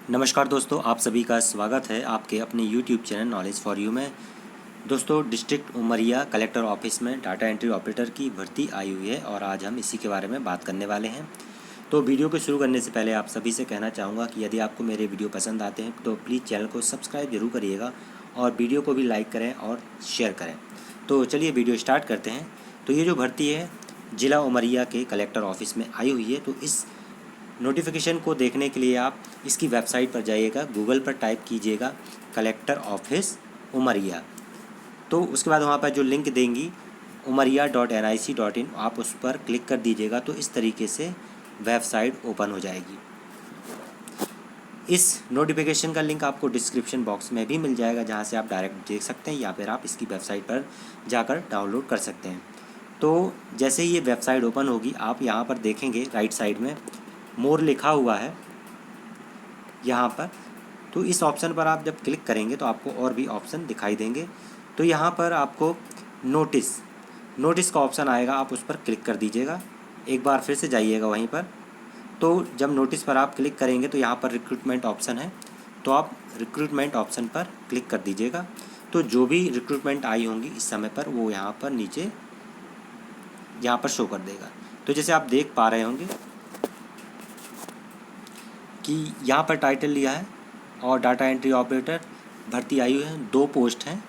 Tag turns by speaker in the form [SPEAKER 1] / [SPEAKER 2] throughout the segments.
[SPEAKER 1] नमस्कार दोस्तों, आप सभी का स्वागत है आपके अपने YouTube channel knowledge for you में। दोस्तों, डिस्ट्रिक्ट उमरिया कलेक्टर ऑफिस में डाटा एंट्री ऑपरेटर की भर्ती आई हुई है और आज हम इसी के बारे में बात करने वाले हैं। तो वीडियो को शुरू करने से पहले आप सभी से कहना चाहूँगा कि यदि आपको मेरे वीडियो पसंद आते हैं तो प्लीज़ चैनल को सब्सक्राइब जरूर करिएगा और वीडियो को भी लाइक करें और शेयर करें। तो चलिए वीडियो स्टार्ट करते हैं। तो ये जो भर्ती है ज़िला उमरिया के कलेक्टर ऑफिस में आई हुई है। तो इस नोटिफिकेशन को देखने के लिए आप इसकी वेबसाइट पर जाइएगा, गूगल पर टाइप कीजिएगा कलेक्टर ऑफिस उमरिया। तो उसके बाद वहाँ पर जो लिंक देंगी umaria.nic.in, आप उस पर क्लिक कर दीजिएगा तो इस तरीके से वेबसाइट ओपन हो जाएगी। इस नोटिफिकेशन का लिंक आपको डिस्क्रिप्शन बॉक्स में भी मिल जाएगा, जहाँ से आप डायरेक्ट देख सकते हैं या फिर आप इसकी वेबसाइट पर जाकर डाउनलोड कर सकते हैं। तो जैसे ही ये वेबसाइट ओपन होगी, आप यहाँ पर देखेंगे राइट साइड में मोर लिखा हुआ है यहाँ पर। तो इस ऑप्शन पर आप जब क्लिक करेंगे तो आपको और भी ऑप्शन दिखाई देंगे। तो यहाँ पर आपको नोटिस का ऑप्शन आएगा, आप उस पर क्लिक कर दीजिएगा। एक बार फिर से जाइएगा वहीं पर। तो जब नोटिस पर आप क्लिक करेंगे तो यहाँ पर रिक्रूटमेंट ऑप्शन है, तो आप रिक्रूटमेंट ऑप्शन पर क्लिक कर दीजिएगा। तो जो भी रिक्रूटमेंट आई होंगी इस समय पर वो यहाँ पर नीचे यहाँ पर शो कर देगा। तो जैसे आप देख पा रहे होंगे कि यहाँ पर टाइटल लिया है और डाटा एंट्री ऑपरेटर भर्ती आई हुई है, 2 पोस्ट हैं।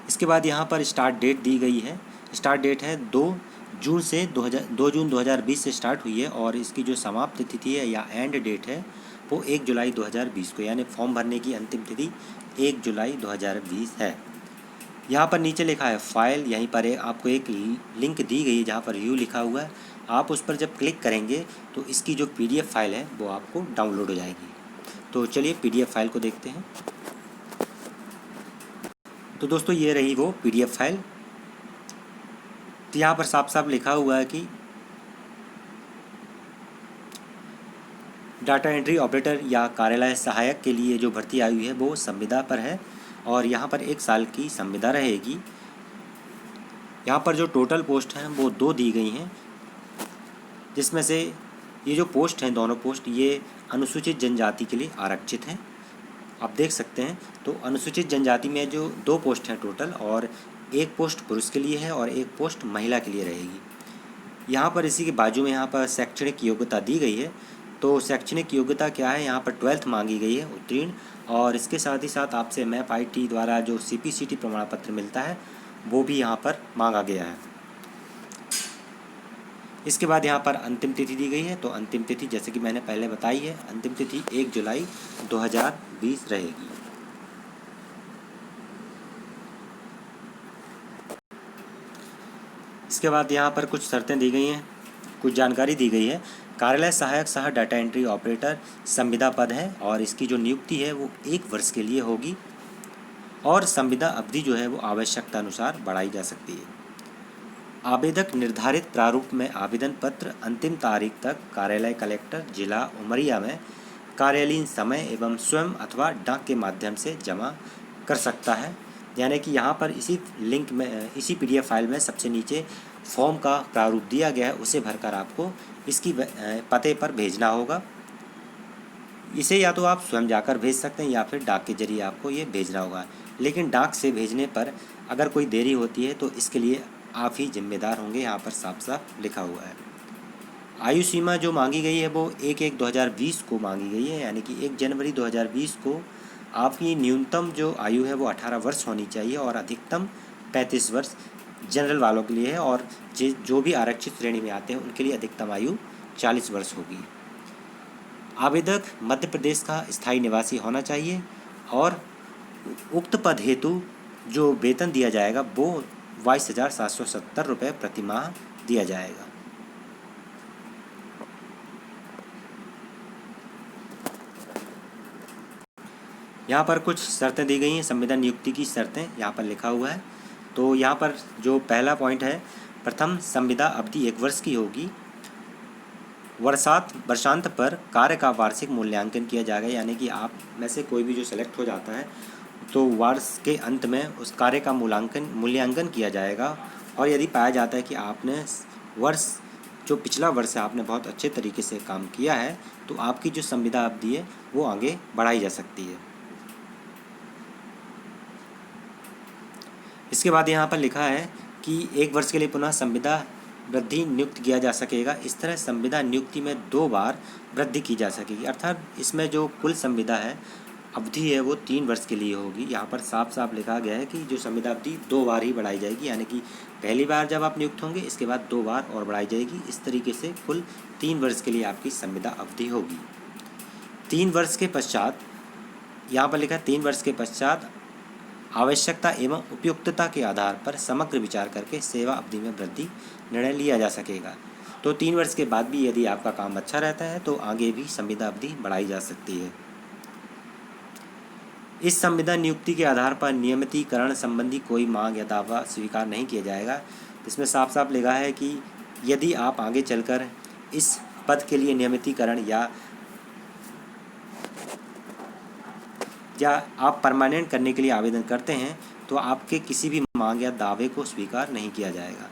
[SPEAKER 1] इसके बाद यहाँ पर स्टार्ट डेट दी गई है। स्टार्ट डेट है 2 जून 2020 से स्टार्ट हुई है और इसकी जो समाप्त तिथि है या एंड डेट है वो 1 जुलाई 2020 को, यानी फॉर्म भरने की अंतिम तिथि 1 जुलाई 2020 है। यहाँ पर नीचे लिखा है फाइल, यहीं पर आपको एक लिंक दी गई है जहाँ पर व्यू लिखा हुआ है। आप उस पर जब क्लिक करेंगे तो इसकी जो PDF फाइल है वो आपको डाउनलोड हो जाएगी। तो चलिए PDF फाइल को देखते हैं। तो दोस्तों, ये रही वो PDF फाइल। तो यहाँ पर साफ साफ लिखा हुआ है कि डाटा एंट्री ऑपरेटर या कार्यालय सहायक के लिए जो भर्ती आई हुई है वो संविदा पर है और यहाँ पर 1 साल की संविदा रहेगी। यहाँ पर जो टोटल पोस्ट हैं वो 2 दी गई हैं, जिसमें से ये जो पोस्ट हैं, दोनों पोस्ट ये अनुसूचित जनजाति के लिए आरक्षित हैं। आप देख सकते हैं। तो अनुसूचित जनजाति में जो 2 पोस्ट हैं टोटल, और 1 पोस्ट पुरुष के लिए है और 1 पोस्ट महिला के लिए रहेगी। यहाँ पर इसी के बाजू में यहाँ पर शैक्षणिक योग्यता दी गई है। तो शैक्षणिक योग्यता क्या है, यहाँ पर 12th मांगी गई है उत्तीर्ण, और इसके साथ ही साथ आपसे MAP-IT द्वारा जो CPCT प्रमाण पत्र मिलता है वो भी यहाँ पर मांगा गया है। इसके बाद यहाँ पर अंतिम तिथि दी गई है। तो अंतिम तिथि जैसे कि मैंने पहले बताई है, अंतिम तिथि 1 जुलाई 2020 रहेगी। इसके बाद यहाँ पर कुछ शर्तें दी गई हैं, कुछ जानकारी दी गई है। कार्यालय सहायक सह डाटा एंट्री ऑपरेटर संविदा पद है और इसकी जो नियुक्ति है वो 1 वर्ष के लिए होगी और संविदा अवधि जो है वो आवश्यकता अनुसार बढ़ाई जा सकती है। आवेदक निर्धारित प्रारूप में आवेदन पत्र अंतिम तारीख तक कार्यालय कलेक्टर जिला उमरिया में कार्यालयीन समय एवं स्वयं अथवा डाक के माध्यम से जमा कर सकता है। यानी कि यहाँ पर इसी लिंक में, इसी PDF फाइल में सबसे नीचे फॉर्म का प्रारूप दिया गया है, उसे भरकर आपको इसकी पते पर भेजना होगा। इसे या तो आप स्वयं जाकर भेज सकते हैं या फिर डाक के जरिए आपको ये भेजना होगा। लेकिन डाक से भेजने पर अगर कोई देरी होती है तो इसके लिए आप ही जिम्मेदार होंगे, यहाँ पर साफ साफ लिखा हुआ है। आयु सीमा जो मांगी गई है वो 1/1/2020 को मांगी गई है, यानी कि 1 जनवरी 2020 को आपकी न्यूनतम जो आयु है वो 18 वर्ष होनी चाहिए और अधिकतम 35 वर्ष जनरल वालों के लिए है, और जो भी आरक्षित श्रेणी में आते हैं उनके लिए अधिकतम आयु 40 वर्ष होगी। आवेदक मध्य प्रदेश का स्थायी निवासी होना चाहिए और उक्त पद हेतु जो वेतन दिया जाएगा वो 22,770 रुपये प्रति माह दिया जाएगा। यहाँ पर कुछ शर्तें दी गई हैं, संविदा नियुक्ति की शर्तें यहाँ पर लिखा हुआ है। तो यहाँ पर जो पहला पॉइंट है, प्रथम संविदा अवधि 1 वर्ष की होगी। वर्षांत पर कार्य का वार्षिक मूल्यांकन किया जाएगा, यानी कि आप में से कोई भी जो सेलेक्ट हो जाता है तो वर्ष के अंत में उस कार्य का मूल्यांकन किया जाएगा। और यदि पाया जाता है कि आपने वर्ष जो पिछला वर्ष है आपने बहुत अच्छे तरीके से काम किया है, तो आपकी जो संविदा अवधि है वो आगे बढ़ाई जा सकती है। इसके बाद यहाँ पर लिखा है कि 1 वर्ष के लिए पुनः संविदा वृद्धि नियुक्त किया जा सकेगा। इस तरह संविदा नियुक्ति में 2 बार वृद्धि की जा सकेगी, अर्थात इसमें जो कुल संविदा है अवधि है वो 3 वर्ष के लिए होगी। यहाँ पर साफ साफ लिखा गया है कि जो संविदा अवधि 2 बार ही बढ़ाई जाएगी, यानी कि पहली बार जब आप नियुक्त होंगे इसके बाद 2 बार और बढ़ाई जाएगी। इस तरीके से कुल 3 वर्ष के लिए आपकी संविदा अवधि होगी। 3 वर्ष के पश्चात, यहाँ पर लिखा है 3 वर्ष के पश्चात आवश्यकता एवं उपयुक्तता के आधार पर समग्र विचार करके सेवा अवधि में वृद्धि निर्णय लिया जा सकेगा। तो 3 वर्ष के बाद भी यदि आपका काम अच्छा रहता है तो आगे भी संविदा अवधि बढ़ाई जा सकती है। इस संविदा नियुक्ति के आधार पर नियमितीकरण संबंधी कोई मांग या दावा स्वीकार नहीं किया जाएगा। इसमें साफ साफ लिखा है कि यदि आप आगे चलकर इस पद के लिए नियमितीकरण या आप परमानेंट करने के लिए आवेदन करते हैं तो आपके किसी भी मांग या दावे को स्वीकार नहीं किया जाएगा।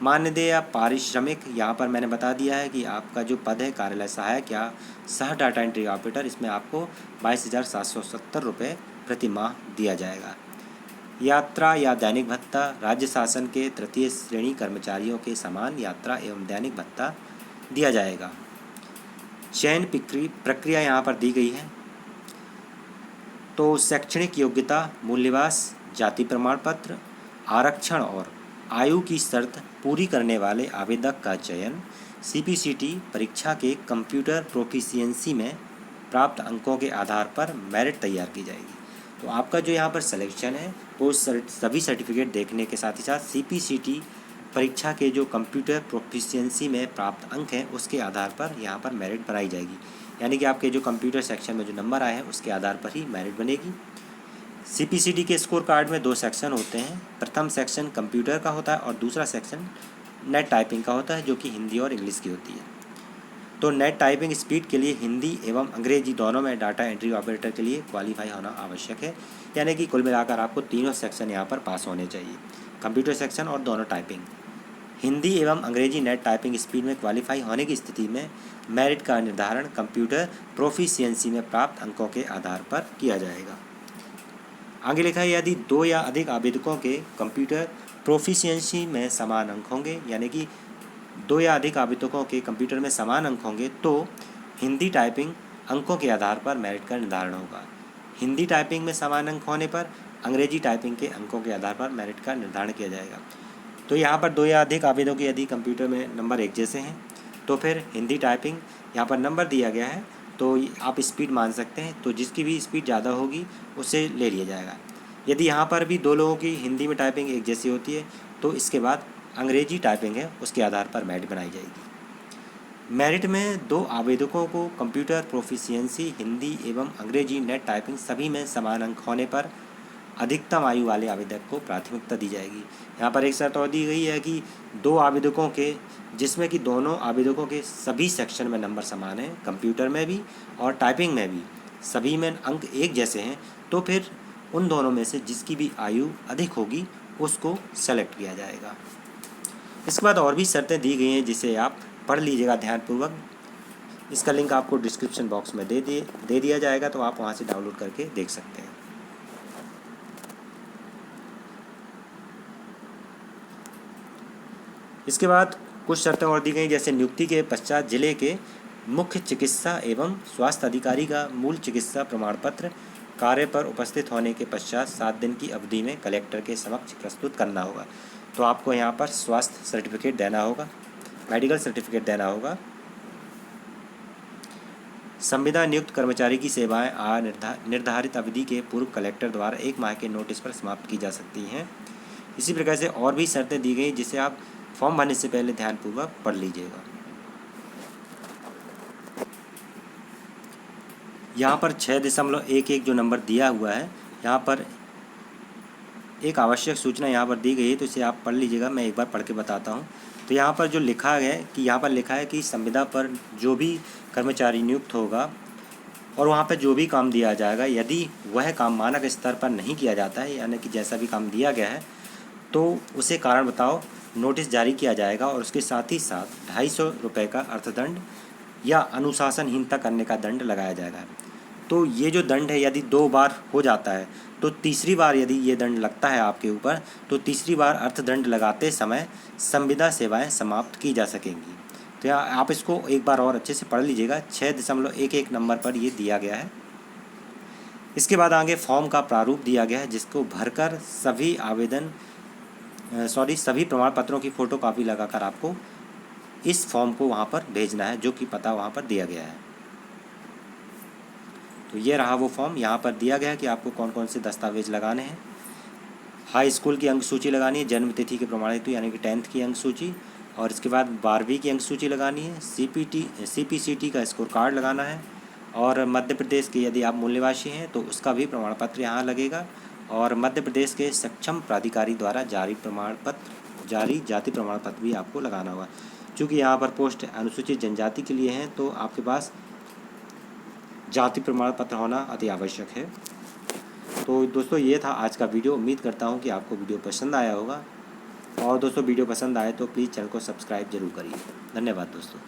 [SPEAKER 1] मानदेय या पारिश्रमिक, यहाँ पर मैंने बता दिया है कि आपका जो पद है कार्यालय सहायक या सह डाटा एंट्री ऑपरेटर, इसमें आपको 22,770 रुपये प्रति माह दिया जाएगा। यात्रा या दैनिक भत्ता, राज्य शासन के तृतीय श्रेणी कर्मचारियों के समान यात्रा एवं दैनिक भत्ता दिया जाएगा। चयन प्रक्रिया यहाँ पर दी गई है। तो शैक्षणिक योग्यता, मूल्यवास, जाति प्रमाण पत्र, आरक्षण और आयु की शर्त पूरी करने वाले आवेदक का चयन CPCT परीक्षा के कंप्यूटर प्रोफिशिएंसी में प्राप्त अंकों के आधार पर मेरिट तैयार की जाएगी। तो आपका जो यहाँ पर सिलेक्शन है वो सभी सर्टिफिकेट देखने के साथ ही साथ CPCT परीक्षा के जो कंप्यूटर प्रोफिशिएंसी में प्राप्त अंक हैं उसके आधार पर यहाँ पर मेरिट बनाई जाएगी। यानी कि आपके जो कंप्यूटर सेक्शन में जो नंबर आए हैं उसके आधार पर ही मेरिट बनेगी। CPCT के स्कोर कार्ड में 2 सेक्शन होते हैं। प्रथम सेक्शन कंप्यूटर का होता है और दूसरा सेक्शन नेट टाइपिंग का होता है, जो कि हिंदी और इंग्लिश की होती है। तो नेट टाइपिंग स्पीड के लिए हिंदी एवं अंग्रेजी दोनों में डाटा एंट्री ऑपरेटर के लिए क्वालिफाई होना आवश्यक है। यानी कि कुल मिलाकर आपको तीनों सेक्शन यहाँ पर पास होने चाहिए, कंप्यूटर सेक्शन और दोनों टाइपिंग। हिंदी एवं अंग्रेजी नेट टाइपिंग स्पीड में क्वालिफाई होने की स्थिति में मेरिट का निर्धारण कंप्यूटर प्रोफिशिएंसी में प्राप्त अंकों के आधार पर किया जाएगा। आगे लिखा है यदि 2 या अधिक आवेदकों के कंप्यूटर प्रोफिशिएंसी में समान अंक होंगे, यानी कि 2 या अधिक आवेदकों के कंप्यूटर में समान अंक होंगे तो हिंदी टाइपिंग अंकों के आधार पर मेरिट का निर्धारण होगा। हिंदी टाइपिंग में समान अंक होने पर अंग्रेजी टाइपिंग के अंकों के आधार पर मेरिट का निर्धारण किया जाएगा। तो यहाँ पर 2 या अधिक आवेदकों के यदि कंप्यूटर में नंबर एक जैसे हैं तो फिर हिंदी टाइपिंग यहाँ पर नंबर दिया गया है तो आप स्पीड मान सकते हैं, तो जिसकी भी स्पीड ज़्यादा होगी उसे ले लिया जाएगा। यदि यहाँ पर भी 2 लोगों की हिंदी में टाइपिंग एक जैसी होती है तो इसके बाद अंग्रेजी टाइपिंग है उसके आधार पर मेरिट बनाई जाएगी। मेरिट में 2 आवेदकों को कंप्यूटर प्रोफिशिएंसी हिंदी एवं अंग्रेजी नेट टाइपिंग सभी में समान अंक होने पर अधिकतम आयु वाले आवेदक को प्राथमिकता दी जाएगी। यहाँ पर एक शर्त और दी गई है कि 2 आवेदकों के जिसमें कि दोनों आवेदकों के सभी सेक्शन में नंबर समान हैं, कंप्यूटर में भी और टाइपिंग में भी सभी में अंक एक जैसे हैं, तो फिर उन दोनों में से जिसकी भी आयु अधिक होगी उसको सेलेक्ट किया जाएगा। इसके बाद और भी शर्तें दी गई हैं जिसे आप पढ़ लीजिएगा ध्यानपूर्वक। इसका लिंक आपको डिस्क्रिप्शन बॉक्स में दे दिया जाएगा, तो आप वहाँ से डाउनलोड करके देख सकते हैं। इसके बाद कुछ शर्तें और दी गई, जैसे नियुक्ति के पश्चात जिले के मुख्य चिकित्सा एवं स्वास्थ्य अधिकारी का मूल चिकित्सा प्रमाण पत्र कार्य पर उपस्थित होने के पश्चात 7 दिन की अवधि में कलेक्टर के समक्ष प्रस्तुत करना होगा। तो आपको यहाँ पर स्वास्थ्य सर्टिफिकेट देना होगा, मेडिकल सर्टिफिकेट देना होगा। संविदा नियुक्त कर्मचारी की सेवाएं निर्धारित अवधि के पूर्व कलेक्टर द्वारा 1 माह के नोटिस पर समाप्त की जा सकती हैं। इसी प्रकार से और भी शर्तें दी गई जिसे आप फॉर्म भरने से पहले ध्यानपूर्वक पढ़ लीजिएगा। यहाँ पर 6.11 जो नंबर दिया हुआ है, यहाँ पर एक आवश्यक सूचना यहाँ पर दी गई है, तो इसे आप पढ़ लीजिएगा। मैं एक बार पढ़ के बताता हूँ। तो यहाँ पर जो लिखा है कि यहाँ पर लिखा है कि संविदा पर जो भी कर्मचारी नियुक्त होगा और वहाँ पर जो भी काम दिया जाएगा, यदि वह काम मानक स्तर पर नहीं किया जाता है, यानी कि जैसा भी काम दिया गया है, तो उसे कारण बताओ नोटिस जारी किया जाएगा और उसके साथ ही साथ 250 रुपये का अर्थदंड या अनुशासनहीनता करने का दंड लगाया जाएगा। तो ये जो दंड है यदि 2 बार हो जाता है तो तीसरी बार यदि ये दंड लगता है आपके ऊपर तो तीसरी बार अर्थदंड लगाते समय संविदा सेवाएं समाप्त की जा सकेंगी। तो आप इसको एक बार और अच्छे से पढ़ लीजिएगा, 6.11 नंबर पर ये दिया गया है। इसके बाद आगे फॉर्म का प्रारूप दिया गया है जिसको भरकर सभी प्रमाण पत्रों की फ़ोटोकॉपी लगाकर आपको इस फॉर्म को वहाँ पर भेजना है जो कि पता वहाँ पर दिया गया है। तो ये रहा वो फॉर्म, यहाँ पर दिया गया है कि आपको कौन कौन से दस्तावेज लगाने हैं। हाई स्कूल की अंक सूची लगानी है, जन्म तिथि के प्रमाण हेतु यानी कि 10th की अंक सूची, और इसके बाद 12वीं की अंक सूची लगानी है, CPCT का स्कोर कार्ड लगाना है, और मध्य प्रदेश के यदि आप मूल निवासी हैं तो उसका भी प्रमाण पत्र यहाँ लगेगा, और मध्य प्रदेश के सक्षम प्राधिकारी द्वारा जारी जाति प्रमाण पत्र भी आपको लगाना होगा। चूँकि यहाँ पर पोस्ट अनुसूचित जनजाति के लिए हैं तो आपके पास जाति प्रमाण पत्र होना अति आवश्यक है। तो दोस्तों ये था आज का वीडियो। उम्मीद करता हूँ कि आपको वीडियो पसंद आया होगा, और दोस्तों वीडियो पसंद आए तो प्लीज़ चैनल को सब्सक्राइब जरूर करिए। धन्यवाद दोस्तों।